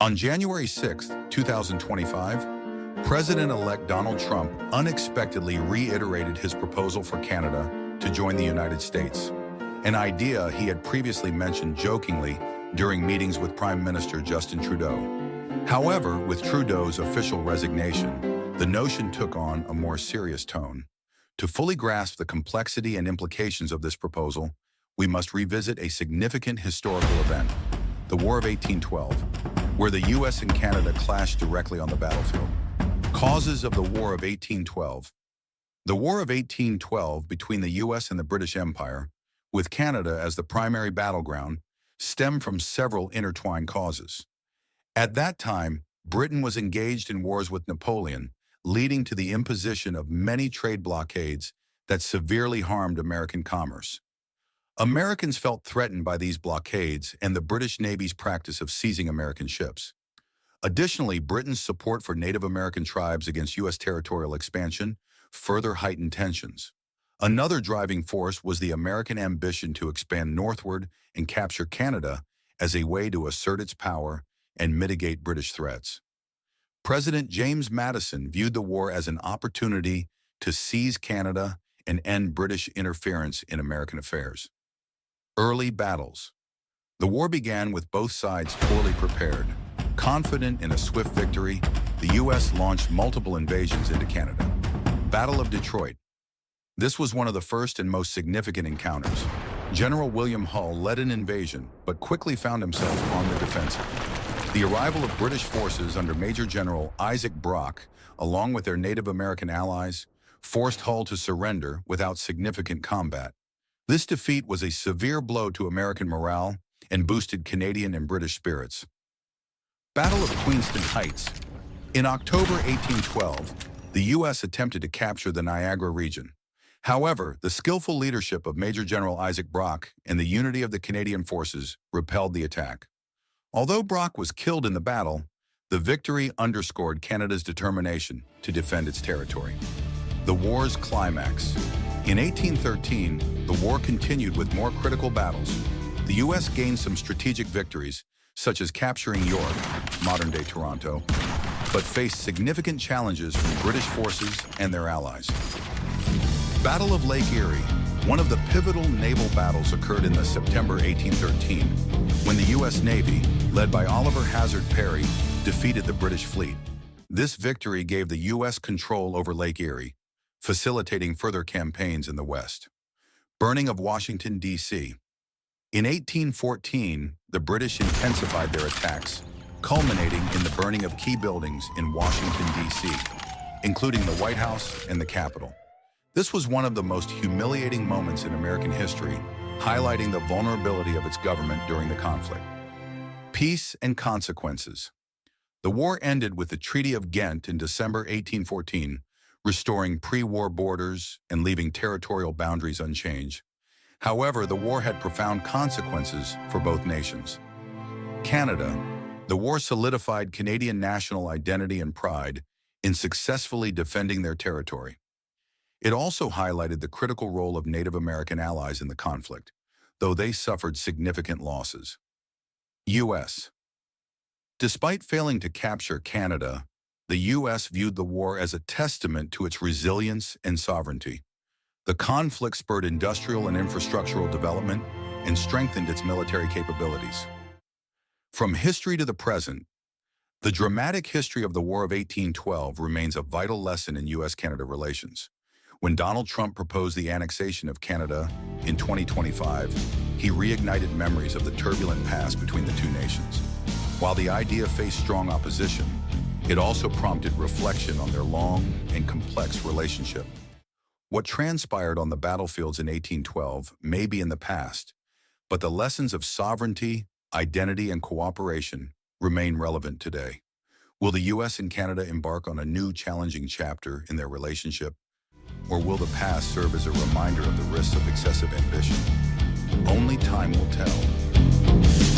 On January 6, 2025, President-elect Donald Trump unexpectedly reiterated his proposal for Canada to join the United States, an idea he had previously mentioned jokingly during meetings with Prime Minister Justin Trudeau. However, with Trudeau's official resignation, the notion took on a more serious tone. To fully grasp the complexity and implications of this proposal, we must revisit a significant historical event, the War of 1812, where the U.S. and Canada clashed directly on the battlefield. Causes of the War of 1812. The War of 1812 between the U.S. and the British Empire, with Canada as the primary battleground, stemmed from several intertwined causes. At that time, Britain was engaged in wars with Napoleon, leading to the imposition of many trade blockades that severely harmed American commerce. Americans felt threatened by these blockades and the British Navy's practice of seizing American ships. Additionally, Britain's support for Native American tribes against U.S. territorial expansion further heightened tensions. Another driving force was the American ambition to expand northward and capture Canada as a way to assert its power and mitigate British threats. President James Madison viewed the war as an opportunity to seize Canada and end British interference in American affairs. Early battles. The war began with both sides poorly prepared. Confident in a swift victory, the U.S. launched multiple invasions into Canada. Battle of Detroit. This was one of the first and most significant encounters. General William Hull led an invasion, but quickly found himself on the defensive. The arrival of British forces under Major General Isaac Brock, along with their Native American allies, forced Hull to surrender without significant combat. This defeat was a severe blow to American morale and boosted Canadian and British spirits. Battle of Queenston Heights. In October 1812, the U.S. attempted to capture the Niagara region. However, the skillful leadership of Major General Isaac Brock and the unity of the Canadian forces repelled the attack. Although Brock was killed in the battle, the victory underscored Canada's determination to defend its territory. The war's climax. In 1813, the war continued with more critical battles. The U.S. gained some strategic victories, such as capturing York, modern-day Toronto, but faced significant challenges from British forces and their allies. Battle of Lake Erie. One of the pivotal naval battles occurred in September 1813, when the U.S. Navy, led by Oliver Hazard Perry, defeated the British fleet. This victory gave the U.S. control over Lake Erie, facilitating further campaigns in the West. Burning of Washington, D.C. In 1814, the British intensified their attacks, culminating in the burning of key buildings in Washington, D.C., including the White House and the Capitol. This was one of the most humiliating moments in American history, highlighting the vulnerability of its government during the conflict. Peace and consequences. The war ended with the Treaty of Ghent in December 1814, restoring pre-war borders and leaving territorial boundaries unchanged. However, the war had profound consequences for both nations. Canada. The war solidified Canadian national identity and pride in successfully defending their territory. It also highlighted the critical role of Native American allies in the conflict, though they suffered significant losses. U.S. Despite failing to capture Canada, the U.S. viewed the war as a testament to its resilience and sovereignty. The conflict spurred industrial and infrastructural development and strengthened its military capabilities. From history to the present, the dramatic history of the War of 1812 remains a vital lesson in U.S.-Canada relations. When Donald Trump proposed the annexation of Canada in 2025, he reignited memories of the turbulent past between the two nations. While the idea faced strong opposition, it also prompted reflection on their long and complex relationship. What transpired on the battlefields in 1812 may be in the past, but the lessons of sovereignty, identity, and cooperation remain relevant today. Will the U.S. and Canada embark on a new challenging chapter in their relationship? Or will the past serve as a reminder of the risks of excessive ambition? Only time will tell.